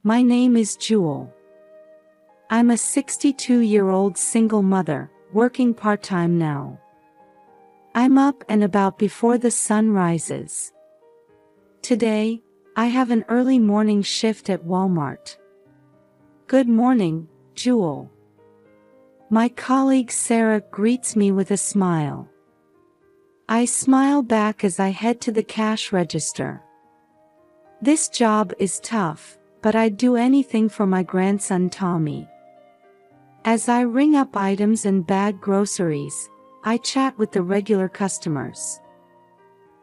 My name is Jewel. I'm a 62-year-old single mother, working part-time now. I'm up and about before the sun rises. Today, I have an early morning shift at Walmart. Good morning, Jewel. My colleague Sarah greets me with a smile. I smile back as I head to the cash register. This job is tough, but I'd do anything for my grandson Tommy. As I ring up items and bag groceries, I chat with the regular customers.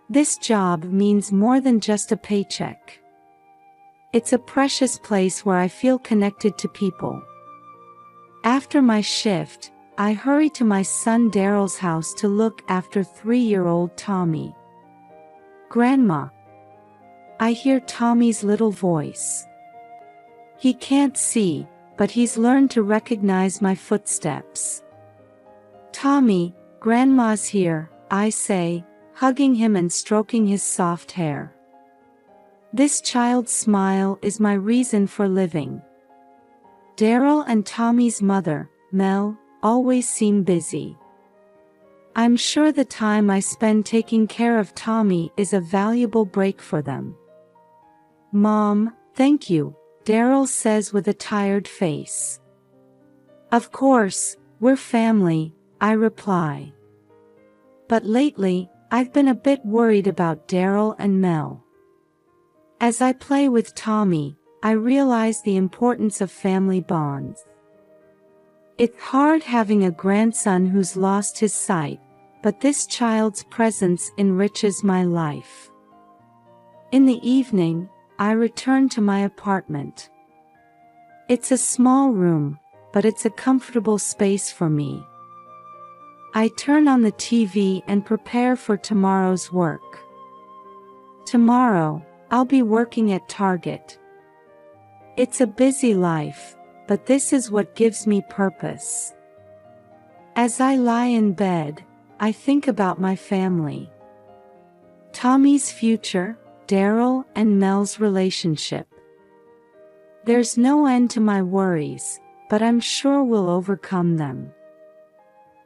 This job means more than just a paycheck. It's a precious place where I feel connected to people. After my shift, I hurry to my son Daryl's house to look after 3-year-old Tommy. Grandma. I hear Tommy's little voice. He can't see, but he's learned to recognize my footsteps. Tommy, Grandma's here, I say, hugging him and stroking his soft hair. This child's smile is my reason for living. Daryl and Tommy's mother, Mel, always seem busy. I'm sure the time I spend taking care of Tommy is a valuable break for them. Mom, thank you, Daryl says with a tired face. Of course, we're family, I reply. But lately, I've been a bit worried about Daryl and Mel. As I play with Tommy, I realize the importance of family bonds. It's hard having a grandson who's lost his sight, but this child's presence enriches my life. In the evening, I return to my apartment. It's a small room, but it's a comfortable space for me. I turn on the TV and prepare for tomorrow's work. Tomorrow, I'll be working at Target. It's a busy life, but this is what gives me purpose. As I lie in bed, I think about my family. Tommy's future, Daryl and Mel's relationship. There's no end to my worries, but I'm sure we'll overcome them.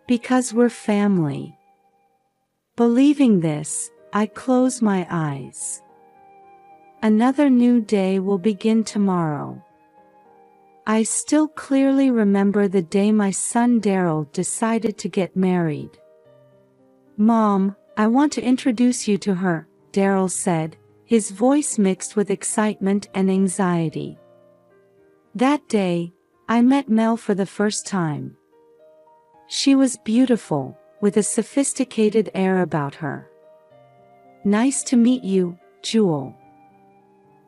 Because we're family. Believing this, I close my eyes. Another new day will begin tomorrow. I still clearly remember the day my son Daryl decided to get married. Mom, I want to introduce you to her, Daryl said, his voice mixed with excitement and anxiety. That day, I met Mel for the first time. She was beautiful, with a sophisticated air about her. Nice to meet you, Jewel.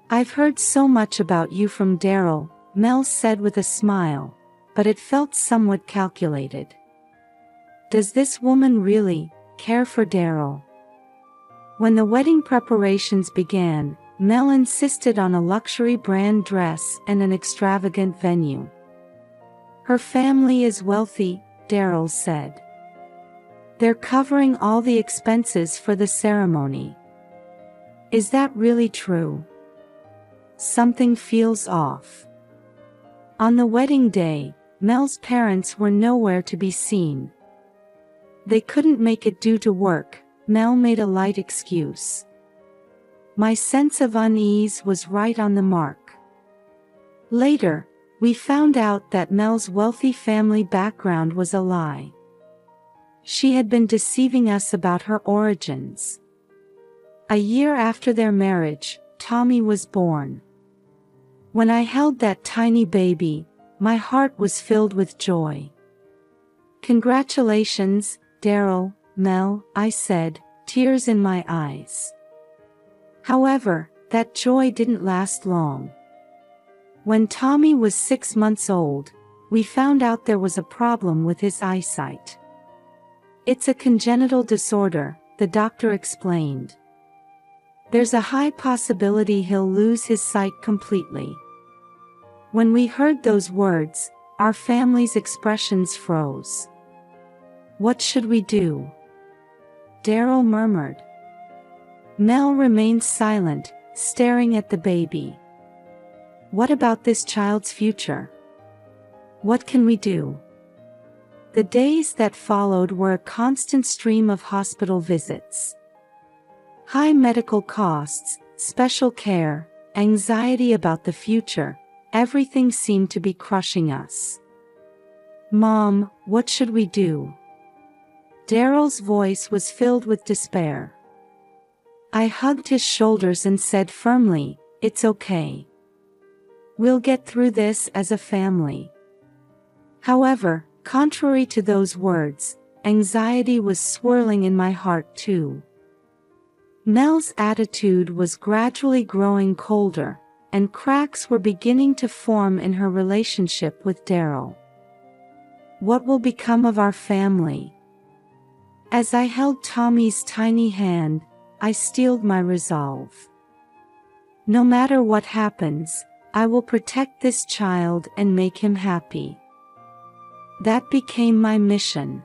I've heard so much about you from Daryl, Mel said with a smile, but it felt somewhat calculated. Does this woman really care for Daryl? When the wedding preparations began, Mel insisted on a luxury brand dress and an extravagant venue. Her family is wealthy, Daryl said. They're covering all the expenses for the ceremony. Is that really true? Something feels off. On the wedding day, Mel's parents were nowhere to be seen. They couldn't make it due to work, Mel made a light excuse. My sense of unease was right on the mark. Later, we found out that Mel's wealthy family background was a lie. She had been deceiving us about her origins. A year after their marriage, Tommy was born. When I held that tiny baby, my heart was filled with joy. Congratulations, Daryl, Mel, I said, tears in my eyes. However, that joy didn't last long. When Tommy was 6 months old, we found out there was a problem with his eyesight. It's a congenital disorder, the doctor explained. There's a high possibility he'll lose his sight completely. When we heard those words, our family's expressions froze. What should we do? Daryl murmured. Mel remained silent, staring at the baby. What about this child's future? What can we do? The days that followed were a constant stream of hospital visits. High medical costs, special care, anxiety about the future, everything seemed to be crushing us. Mom, what should we do? Daryl's voice was filled with despair. I hugged his shoulders and said firmly, "It's okay. We'll get through this as a family." However, contrary to those words, anxiety was swirling in my heart too. Mel's attitude was gradually growing colder, and cracks were beginning to form in her relationship with Daryl. What will become of our family? As I held Tommy's tiny hand, I steeled my resolve. No matter what happens, I will protect this child and make him happy. That became my mission.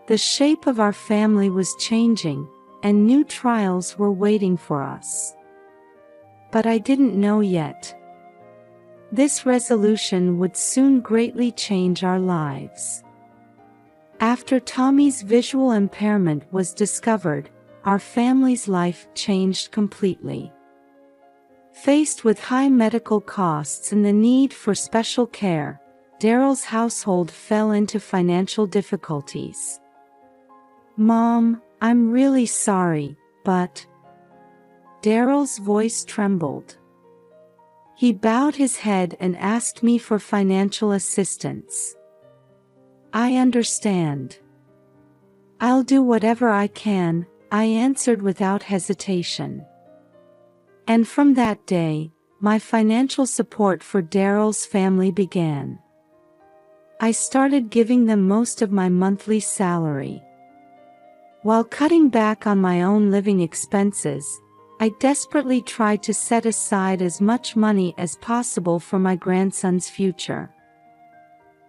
The shape of our family was changing, and new trials were waiting for us. But I didn't know yet. This resolution would soon greatly change our lives. After Tommy's visual impairment was discovered, our family's life changed completely. Faced with high medical costs and the need for special care, Daryl's household fell into financial difficulties. Mom, I'm really sorry, but... Daryl's voice trembled. He bowed his head and asked me for financial assistance. I understand. I'll do whatever I can, I answered without hesitation. And from that day, my financial support for Daryl's family began. I started giving them most of my monthly salary. While cutting back on my own living expenses, I desperately tried to set aside as much money as possible for my grandson's future.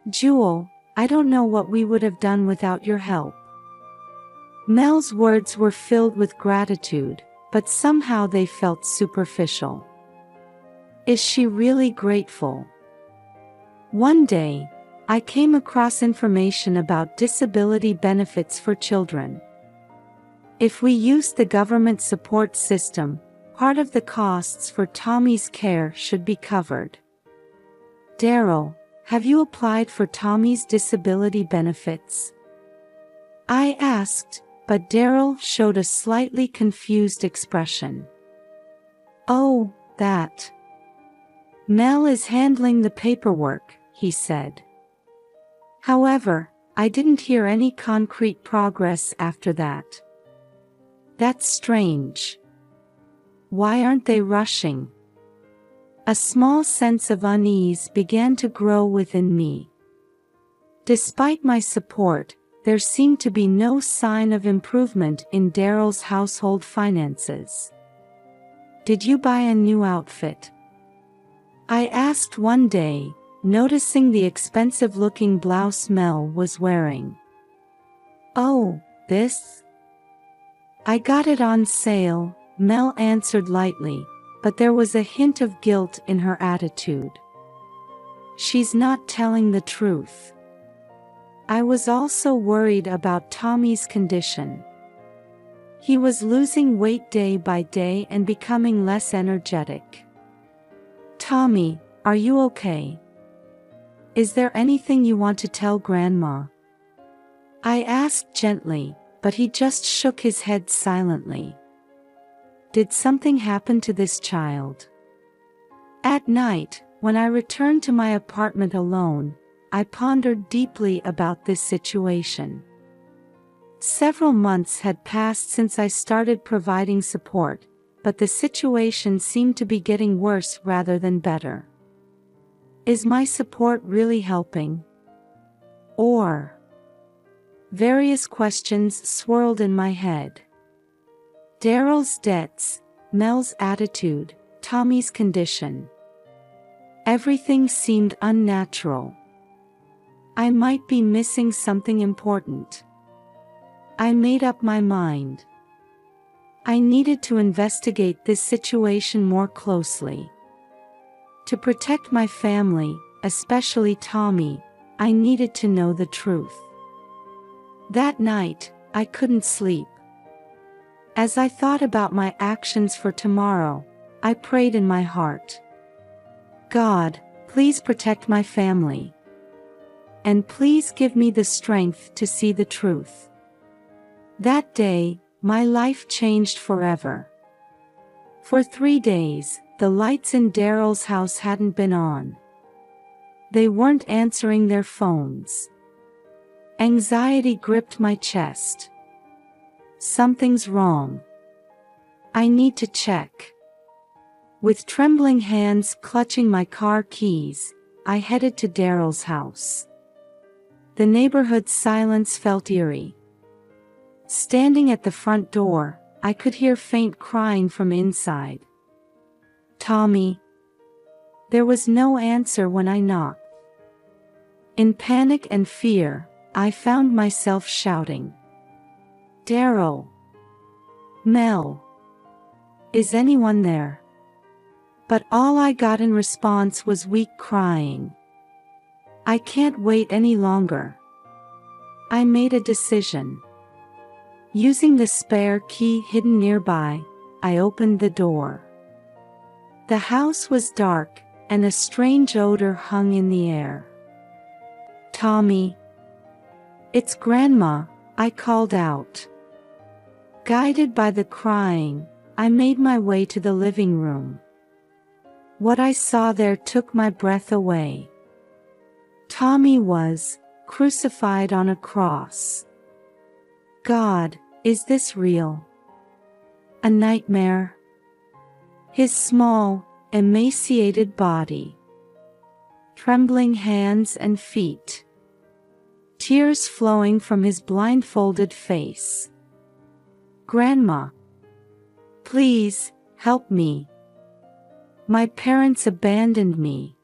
Jewel, I don't know what we would have done without your help. Mel's words were filled with gratitude, but somehow they felt superficial. Is she really grateful? One day, I came across information about disability benefits for children. If we used the government support system, part of the costs for Tommy's care should be covered. Daryl, have you applied for Tommy's disability benefits? I asked, but Daryl showed a slightly confused expression. Oh, that. Mel is handling the paperwork, he said. However, I didn't hear any concrete progress after that. That's strange. Why aren't they rushing? A small sense of unease began to grow within me. Despite my support, there seemed to be no sign of improvement in Daryl's household finances. Did you buy a new outfit? I asked one day, noticing the expensive-looking blouse Mel was wearing. Oh, this? I got it on sale, Mel answered lightly, but there was a hint of guilt in her attitude. She's not telling the truth. I was also worried about Tommy's condition. He was losing weight day by day and becoming less energetic. Tommy, are you okay? Is there anything you want to tell Grandma? I asked gently, but he just shook his head silently. Did something happen to this child? At night, when I returned to my apartment alone, I pondered deeply about this situation. Several months had passed since I started providing support, but the situation seemed to be getting worse rather than better. Is my support really helping? Or... Various questions swirled in my head. Daryl's debts, Mel's attitude, Tommy's condition. Everything seemed unnatural. I might be missing something important. I made up my mind. I needed to investigate this situation more closely. To protect my family, especially Tommy, I needed to know the truth. That night, I couldn't sleep. As I thought about my actions for tomorrow, I prayed in my heart. God, please protect my family. And please give me the strength to see the truth. That day, my life changed forever. For 3 days, the lights in Daryl's house hadn't been on. They weren't answering their phones. Anxiety gripped my chest. Something's wrong. I need to check. With trembling hands clutching my car keys, I headed to Daryl's house. The neighborhood's silence felt eerie. Standing at the front door, I could hear faint crying from inside. Tommy. There was no answer when I knocked. In panic and fear, I found myself shouting. Daryl. Mel. Is anyone there? But all I got in response was weak crying. I can't wait any longer. I made a decision. Using the spare key hidden nearby, I opened the door. The house was dark, and a strange odor hung in the air. Tommy. It's Grandma, I called out. Guided by the crying, I made my way to the living room. What I saw there took my breath away. Tommy was crucified on a cross. God, is this real? A nightmare? His small, emaciated body. Trembling hands and feet. Tears flowing from his blindfolded face. Grandma. Please, help me. My parents abandoned me.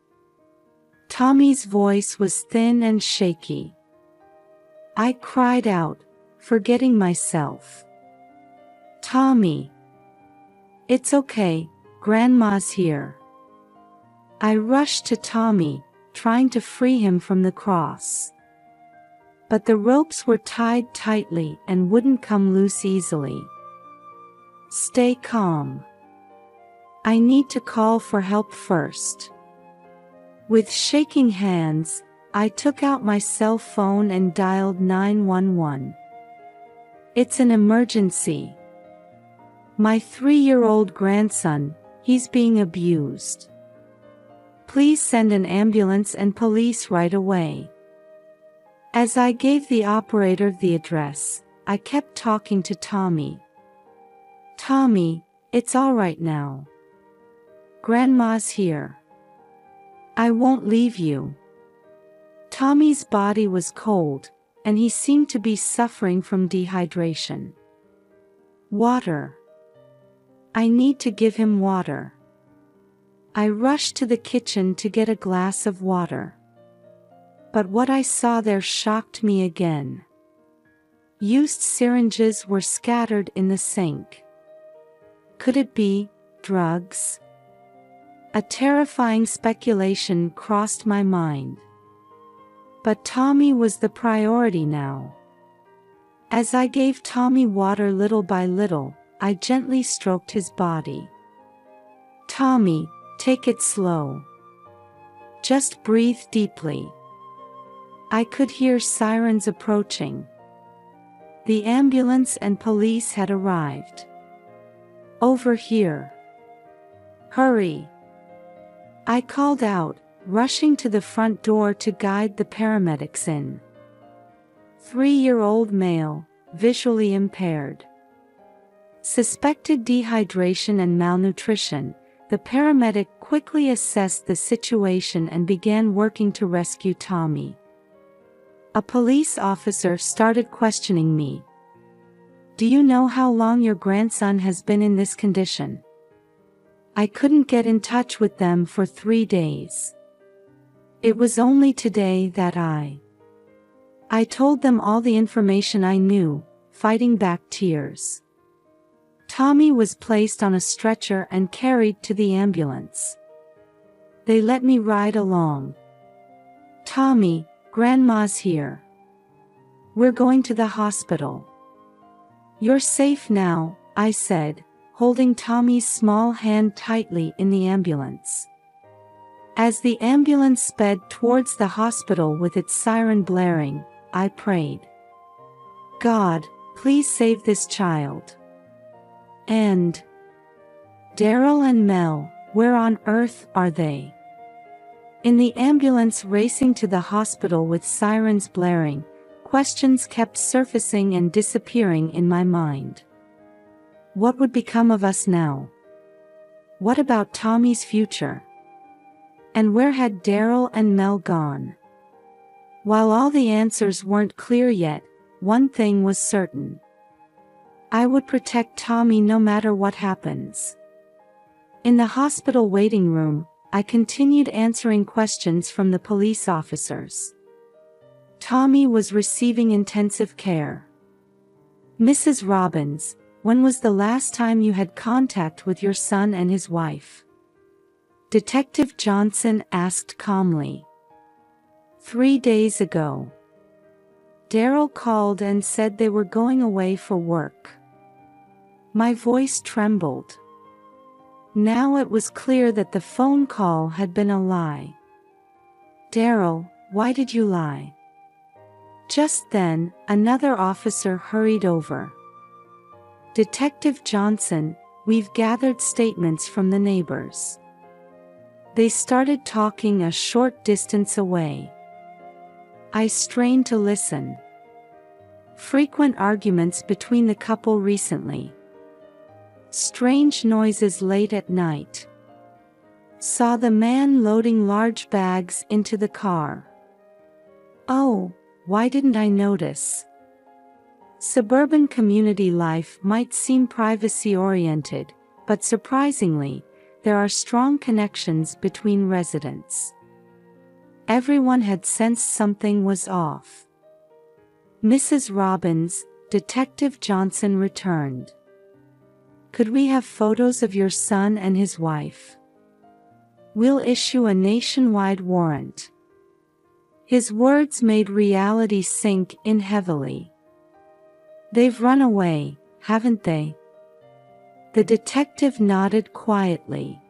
Tommy's voice was thin and shaky. I cried out, forgetting myself. Tommy. It's okay, Grandma's here. I rushed to Tommy, trying to free him from the cross. But the ropes were tied tightly and wouldn't come loose easily. Stay calm. I need to call for help first. With shaking hands, I took out my cell phone and dialed 911. It's an emergency. My 3-year-old grandson, he's being abused. Please send an ambulance and police right away. As I gave the operator the address, I kept talking to Tommy. Tommy, it's all right now. Grandma's here. I won't leave you. Tommy's body was cold, and he seemed to be suffering from dehydration. Water. I need to give him water. I rushed to the kitchen to get a glass of water. But what I saw there shocked me again. Used syringes were scattered in the sink. Could it be drugs? A terrifying speculation crossed my mind. But Tommy was the priority now. As I gave Tommy water little by little, I gently stroked his body. Tommy, take it slow. Just breathe deeply. I could hear sirens approaching. The ambulance and police had arrived. Over here. Hurry. I called out, rushing to the front door to guide the paramedics in. 3-year-old male, visually impaired. Suspected dehydration and malnutrition, the paramedic quickly assessed the situation and began working to rescue Tommy. A police officer started questioning me. Do you know how long your grandson has been in this condition? I couldn't get in touch with them for 3 days. It was only today that I told them all the information I knew, fighting back tears. Tommy was placed on a stretcher and carried to the ambulance. They let me ride along. "Tommy, Grandma's here. We're going to the hospital." "You're safe now," I said, holding Tommy's small hand tightly in the ambulance. As the ambulance sped towards the hospital with its siren blaring, I prayed, "God, please save this child." And Daryl and Mel, where on earth are they? In the ambulance racing to the hospital with sirens blaring, questions kept surfacing and disappearing in my mind. What would become of us now? What about Tommy's future? And where had Daryl and Mel gone? While all the answers weren't clear yet, one thing was certain. I would protect Tommy no matter what happens. In the hospital waiting room, I continued answering questions from the police officers. Tommy was receiving intensive care. "Mrs. Robbins, when was the last time you had contact with your son and his wife?" Detective Johnson asked calmly. 3 days ago. Daryl called and said they were going away for work. My voice trembled. Now it was clear that the phone call had been a lie. "Daryl, why did you lie?" Just then, another officer hurried over. "Detective Johnson, we've gathered statements from the neighbors." They started talking a short distance away. I strained to listen. Frequent arguments between the couple recently. Strange noises late at night. Saw the man loading large bags into the car. Oh, why didn't I notice? Suburban community life might seem privacy-oriented, but surprisingly, there are strong connections between residents. Everyone had sensed something was off. "Mrs. Robbins," Detective Johnson returned. "Could we have photos of your son and his wife? We'll issue a nationwide warrant." His words made reality sink in heavily. "They've run away, haven't they?" The detective nodded quietly.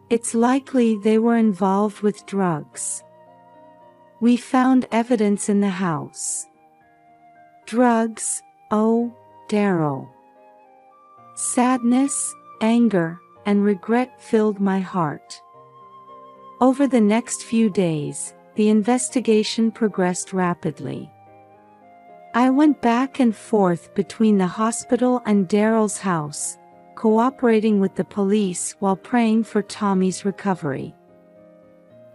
"It's likely they were involved with drugs. We found evidence in the house." "Drugs, oh, Daryl." Sadness, anger, and regret filled my heart. Over the next few days, the investigation progressed rapidly. I went back and forth between the hospital and Daryl's house, cooperating with the police while praying for Tommy's recovery.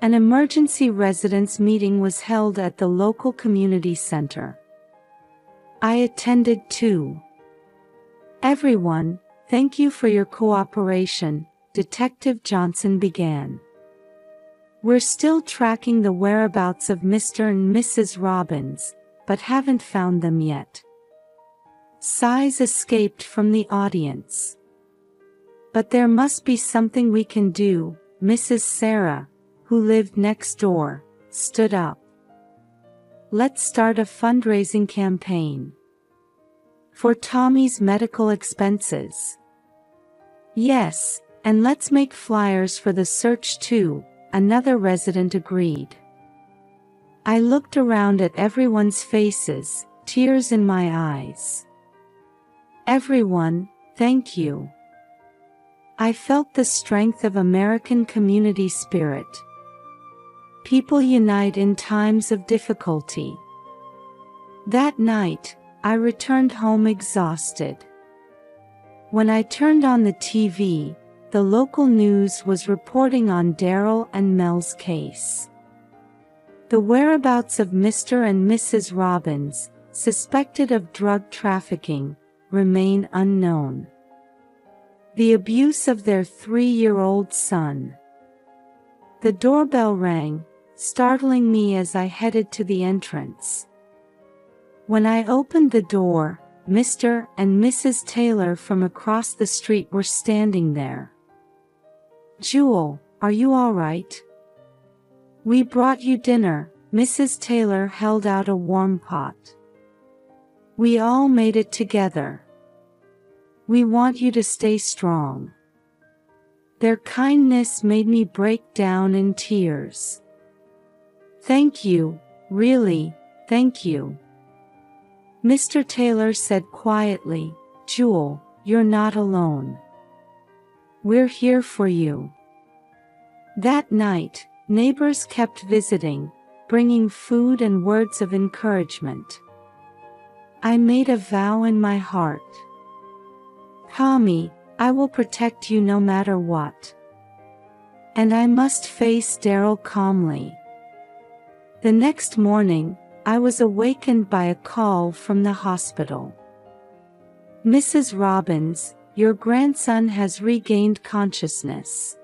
An emergency residence meeting was held at the local community center. I attended too. "Everyone, thank you for your cooperation," Detective Johnson began. "We're still tracking the whereabouts of Mr. and Mrs. Robbins, but haven't found them yet." Sighs escaped from the audience. "But there must be something we can do," Mrs. Sarah, who lived next door, stood up. "Let's start a fundraising campaign. For Tommy's medical expenses." "Yes, and let's make flyers for the search too," another resident agreed. I looked around at everyone's faces, tears in my eyes. "Everyone, thank you." I felt the strength of American community spirit. People unite in times of difficulty. That night, I returned home exhausted. When I turned on the TV, the local news was reporting on Daryl and Mel's case. The whereabouts of Mr. and Mrs. Robbins, suspected of drug trafficking, remain unknown. The abuse of their 3-year-old son. The doorbell rang, startling me as I headed to the entrance. When I opened the door, Mr. and Mrs. Taylor from across the street were standing there. "Jewel, are you all right? We brought you dinner. Mrs. Taylor held out a warm pot. We all made it together. We want you to stay strong. Their kindness made me break down in tears. Thank you, really, thank you. Mr. Taylor said quietly, Jewel, you're not alone. We're here for you. That night, neighbors kept visiting, bringing food and words of encouragement. I made a vow in my heart. Tommy, I will protect you no matter what. And I must face Daryl calmly. The next morning, I was awakened by a call from the hospital. Mrs. Robbins, your grandson has regained consciousness.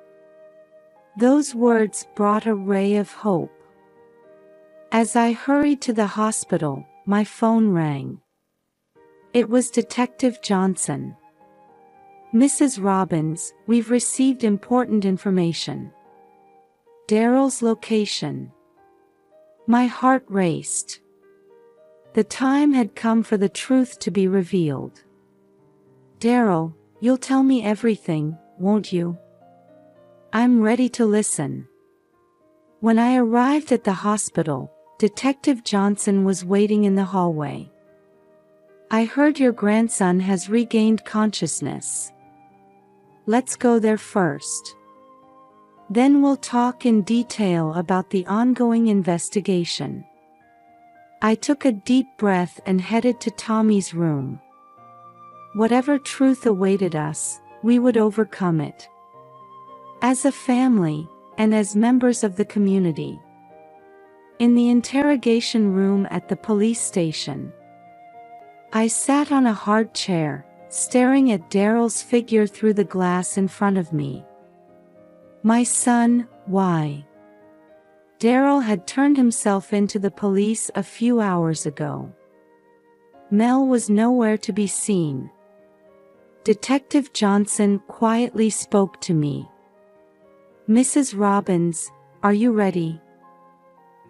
Those words brought a ray of hope. As I hurried to the hospital, my phone rang. It was Detective Johnson. Mrs. Robbins, we've received important information. Daryl's location. My heart raced. The time had come for the truth to be revealed. Daryl, you'll tell me everything, won't you? I'm ready to listen. When I arrived at the hospital, Detective Johnson was waiting in the hallway. I heard your grandson has regained consciousness. Let's go there first. Then we'll talk in detail about the ongoing investigation. I took a deep breath and headed to Tommy's room. Whatever truth awaited us, we would overcome it. As a family, and as members of the community. In the interrogation room at the police station, I sat on a hard chair, staring at Daryl's figure through the glass in front of me. My son, why? Daryl had turned himself into the police a few hours ago. Mel was nowhere to be seen. Detective Johnson quietly spoke to me. Mrs. Robbins, are you ready?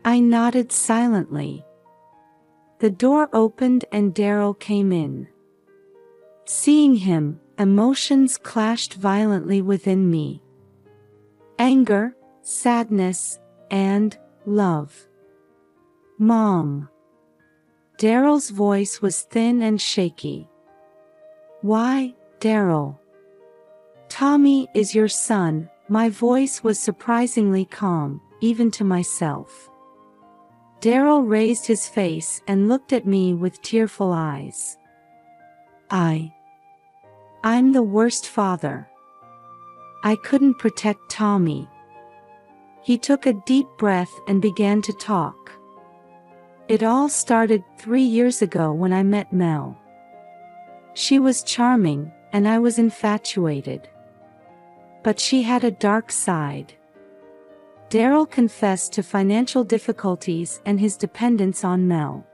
I nodded silently. The door opened and Daryl came in. Seeing him, emotions clashed violently within me. Anger, sadness, and love. Mom. Daryl's voice was thin and shaky. Why, Daryl? Tommy is your son. My voice was surprisingly calm, even to myself. Daryl raised his face and looked at me with tearful eyes. I'm the worst father. I couldn't protect Tommy. He took a deep breath and began to talk. It all started 3 years ago when I met Mel. She was charming, and I was infatuated. But she had a dark side. Daryl confessed to financial difficulties and his dependence on Mel.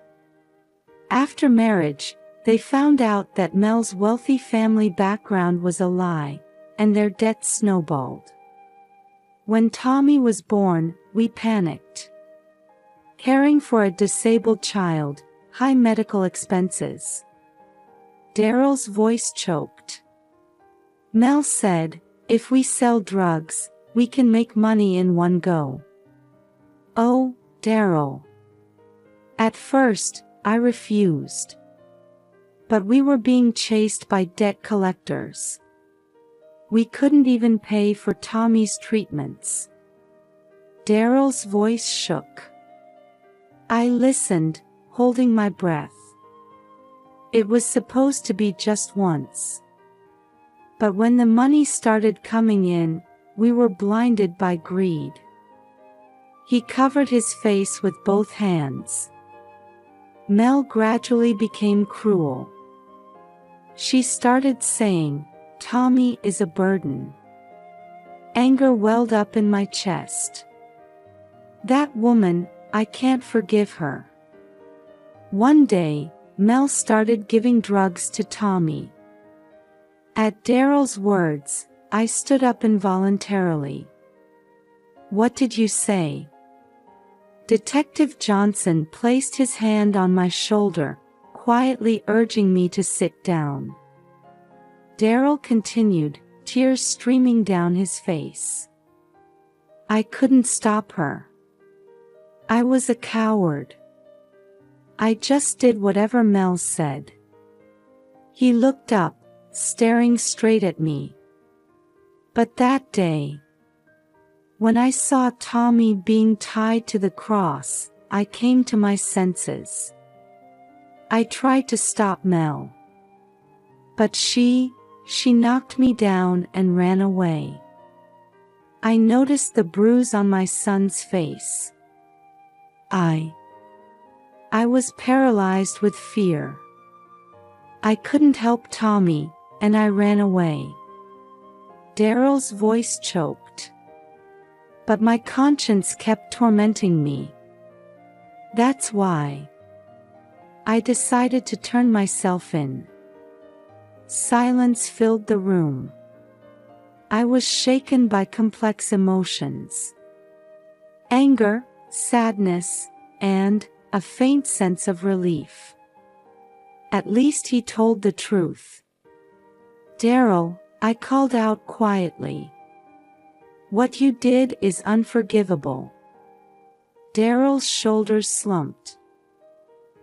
After marriage, they found out that Mel's wealthy family background was a lie, and their debts snowballed. When Tommy was born, we panicked. Caring for a disabled child, high medical expenses. Daryl's voice choked. Mel said, if we sell drugs, we can make money in one go. Oh, Daryl. At first, I refused. But we were being chased by debt collectors. We couldn't even pay for Tommy's treatments. Daryl's voice shook. I listened, holding my breath. It was supposed to be just once. But when the money started coming in, we were blinded by greed. He covered his face with both hands. Mel gradually became cruel. She started saying, Tommy is a burden. Anger welled up in my chest. That woman, I can't forgive her. One day, Mel started giving drugs to Tommy. At Daryl's words, I stood up involuntarily. What did you say? Detective Johnson placed his hand on my shoulder, quietly urging me to sit down. Daryl continued, tears streaming down his face. I couldn't stop her. I was a coward. I just did whatever Mel said. He looked up, staring straight at me. But that day, when I saw Tommy being tied to the cross, I came to my senses. I tried to stop Mel. But she knocked me down and ran away. I noticed the bruise on my son's face. I was paralyzed with fear. I couldn't help Tommy, and I ran away. Daryl's voice choked. But my conscience kept tormenting me. That's why I decided to turn myself in. Silence filled the room. I was shaken by complex emotions. Anger, sadness, and a faint sense of relief. At least he told the truth. Daryl, I called out quietly. What you did is unforgivable. Daryl's shoulders slumped.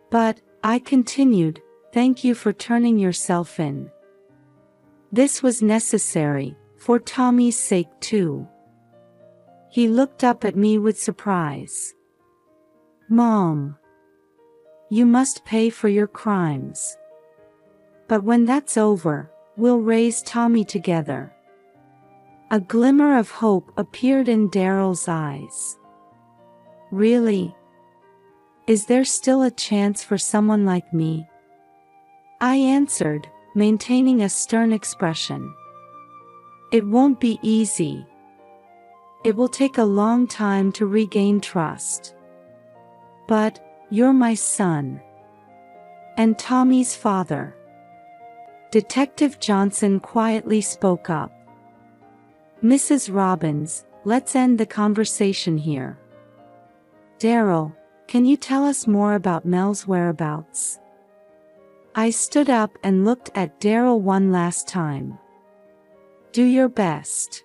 But, I continued, thank you for turning yourself in. This was necessary, for Tommy's sake too. He looked up at me with surprise. Mom, you must pay for your crimes. But when that's over, we'll raise Tommy together. A glimmer of hope appeared in Daryl's eyes. Really? Is there still a chance for someone like me? I answered, maintaining a stern expression. It won't be easy. It will take a long time to regain trust. But, you're my son. And Tommy's father. Detective Johnson quietly spoke up. Mrs. Robbins, let's end the conversation here. Daryl, can you tell us more about Mel's whereabouts? I stood up and looked at Daryl one last time. Do your best.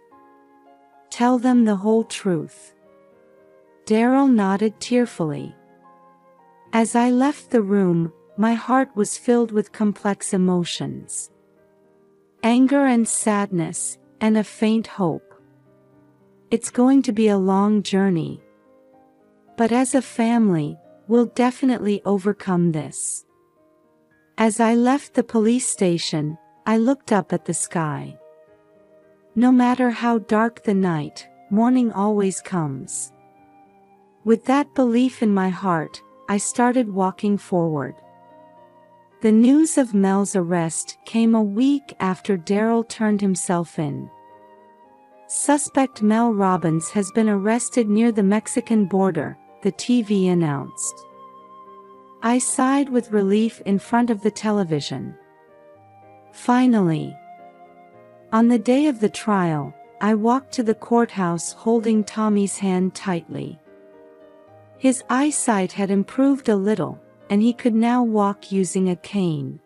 Tell them the whole truth. Daryl nodded tearfully. As I left the room, my heart was filled with complex emotions. Anger and sadness, and a faint hope. It's going to be a long journey. But as a family, we'll definitely overcome this. As I left the police station, I looked up at the sky. No matter how dark the night, morning always comes. With that belief in my heart, I started walking forward. The news of Mel's arrest came a week after Daryl turned himself in. Suspect Mel Robbins has been arrested near the Mexican border, the TV announced. I sighed with relief in front of the television. Finally. On the day of the trial, I walked to the courthouse holding Tommy's hand tightly. His eyesight had improved a little, and he could now walk using a cane.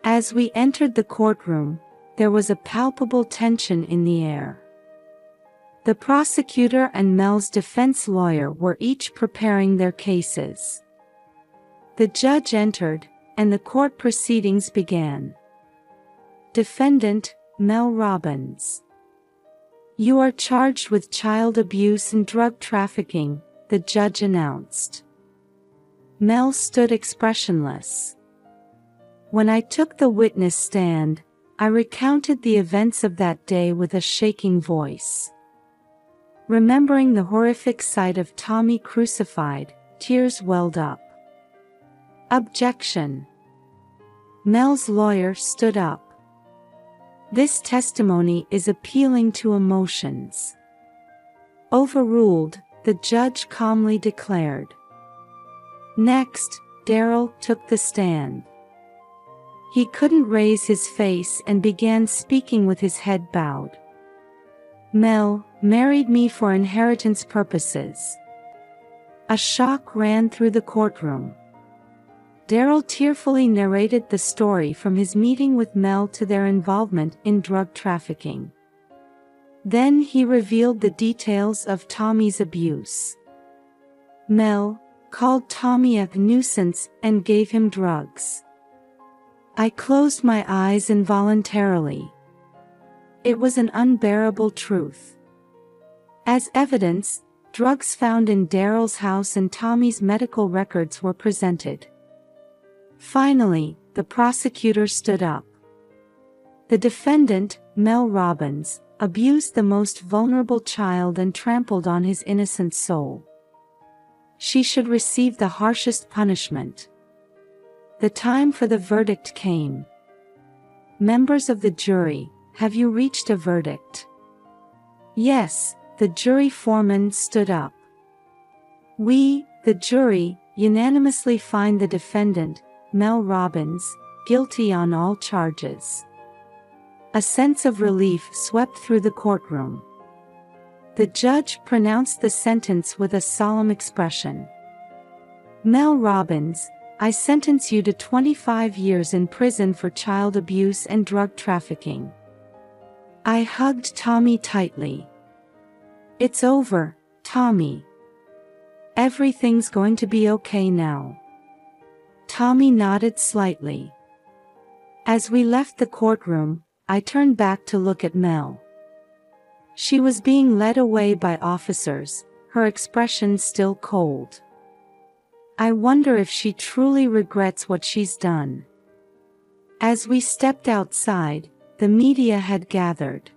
As we entered the courtroom, there was a palpable tension in the air. The prosecutor and Mel's defense lawyer were each preparing their cases. The judge entered, and the court proceedings began. Defendant, Mel Robbins. You are charged with child abuse and drug trafficking, the judge announced. Mel stood expressionless. When I took the witness stand, I recounted the events of that day with a shaking voice. Remembering the horrific sight of Tommy crucified, tears welled up. Objection. Mel's lawyer stood up. This testimony is appealing to emotions. Overruled, the judge calmly declared. Next, Daryl took the stand. He couldn't raise his face and began speaking with his head bowed. Mel, married me for inheritance purposes. A shock ran through the courtroom. Daryl tearfully narrated the story from his meeting with Mel to their involvement in drug trafficking. Then he revealed the details of Tommy's abuse. Mel called Tommy a nuisance and gave him drugs. I closed my eyes involuntarily. It was an unbearable truth. As evidence, drugs found in Daryl's house and Tommy's medical records were presented. Finally, the prosecutor stood up. The defendant, Mel Robbins, abused the most vulnerable child and trampled on his innocent soul. She should receive the harshest punishment. The time for the verdict came. Members of the jury, have you reached a verdict? Yes, the jury foreman stood up. We, the jury, unanimously find the defendant, Mel Robbins, guilty on all charges. A sense of relief swept through the courtroom. The judge pronounced the sentence with a solemn expression. Mel Robbins, I sentence you to 25 years in prison for child abuse and drug trafficking. I hugged Tommy tightly. It's over, Tommy. Everything's going to be okay now. Tommy nodded slightly. As we left the courtroom, I turned back to look at Mel. She was being led away by officers, her expression still cold. I wonder if she truly regrets what she's done. As we stepped outside, the media had gathered.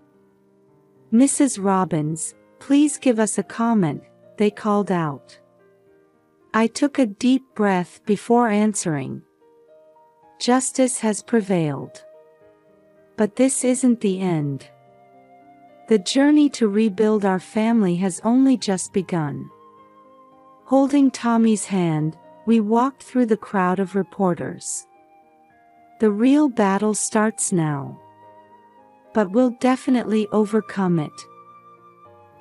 Mrs. Robbins, please give us a comment, they called out. I took a deep breath before answering. Justice has prevailed. But this isn't the end. The journey to rebuild our family has only just begun. Holding Tommy's hand, we walked through the crowd of reporters. The real battle starts now. But we'll definitely overcome it.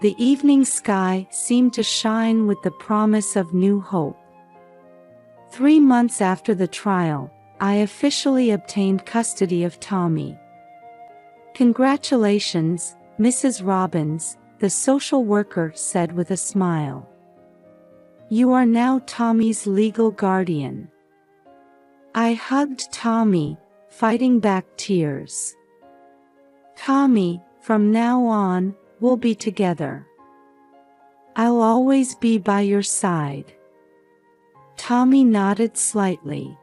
The evening sky seemed to shine with the promise of new hope. 3 months after the trial, I officially obtained custody of Tommy. Congratulations, Mrs. Robbins, the social worker said with a smile. You are now Tommy's legal guardian. I hugged Tommy, fighting back tears. Tommy, from now on, we'll be together. I'll always be by your side. Tommy nodded slightly.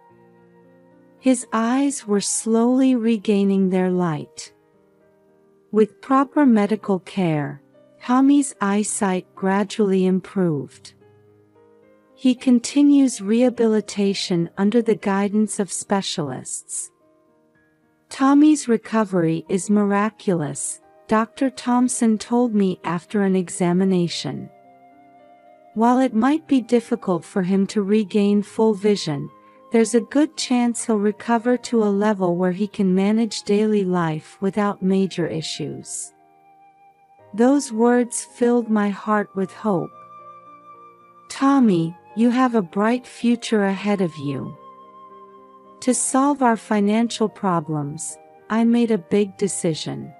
His eyes were slowly regaining their light. With proper medical care, Tommy's eyesight gradually improved. He continues rehabilitation under the guidance of specialists. Tommy's recovery is miraculous, Dr. Thompson told me after an examination. While it might be difficult for him to regain full vision, there's a good chance he'll recover to a level where he can manage daily life without major issues. Those words filled my heart with hope. Tommy, you have a bright future ahead of you. To solve our financial problems, I made a big decision.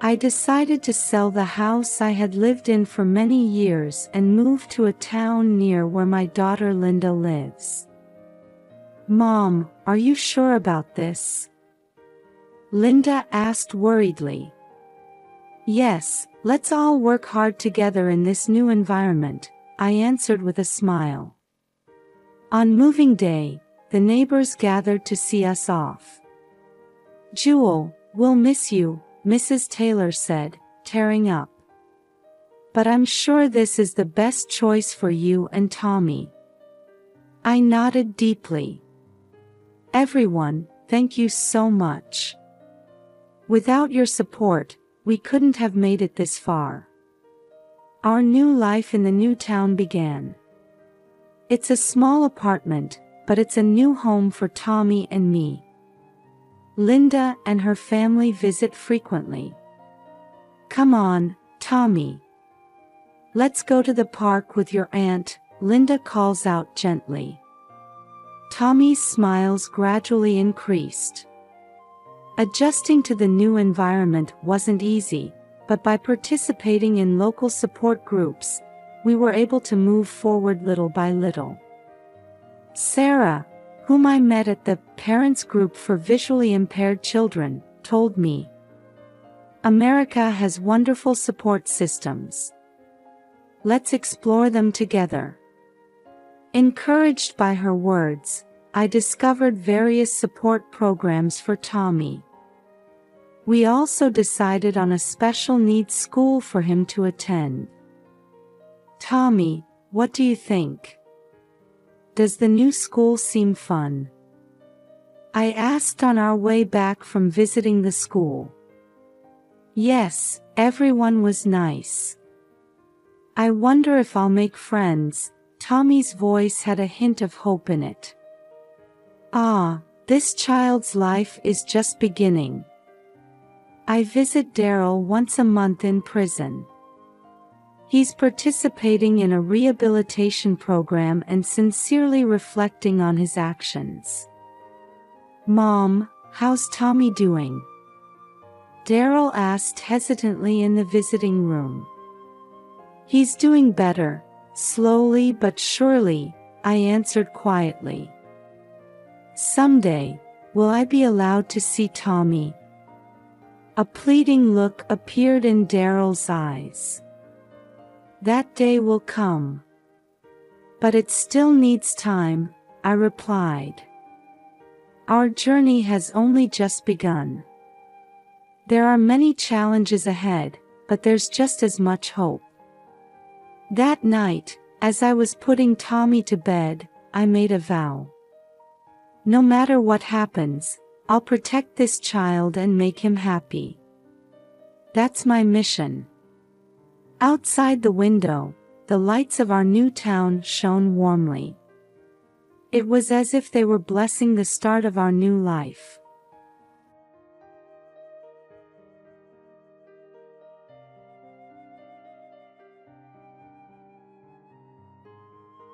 I decided to sell the house I had lived in for many years and move to a town near where my daughter Linda lives. Mom, are you sure about this? Linda asked worriedly. Yes, let's all work hard together in this new environment, I answered with a smile. On moving day, the neighbors gathered to see us off. Jewel, we'll miss you, Mrs. Taylor said, tearing up. But I'm sure this is the best choice for you and Tommy. I nodded deeply. Everyone, thank you so much. Without your support, we couldn't have made it this far. Our new life in the new town began. It's a small apartment, but it's a new home for Tommy and me. Linda and her family visit frequently. Come on, Tommy, let's go to the park with your aunt, Linda calls out gently. Tommy's smiles gradually increased. Adjusting to the new environment wasn't easy, but by participating in local support groups, we were able to move forward little by little. Sarah, whom I met at the Parents Group for Visually Impaired Children, told me, America has wonderful support systems. Let's explore them together. Encouraged by her words, I discovered various support programs for Tommy. We also decided on a special needs school for him to attend. Tommy, what do you think? Does the new school seem fun? I asked on our way back from visiting the school. Yes, everyone was nice. I wonder if I'll make friends. Tommy's voice had a hint of hope in it. Ah, this child's life is just beginning. I visit Daryl once a month in prison. He's participating in a rehabilitation program and sincerely reflecting on his actions. Mom, how's Tommy doing? Daryl asked hesitantly in the visiting room. He's doing better, slowly but surely, I answered quietly. Someday, will I be allowed to see Tommy? A pleading look appeared in Daryl's eyes. That day will come. But it still needs time, I replied. Our journey has only just begun. There are many challenges ahead, but there's just as much hope. That night, as I was putting Tommy to bed, I made a vow. No matter what happens, I'll protect this child and make him happy. That's my mission. Outside the window, the lights of our new town shone warmly. It was as if they were blessing the start of our new life.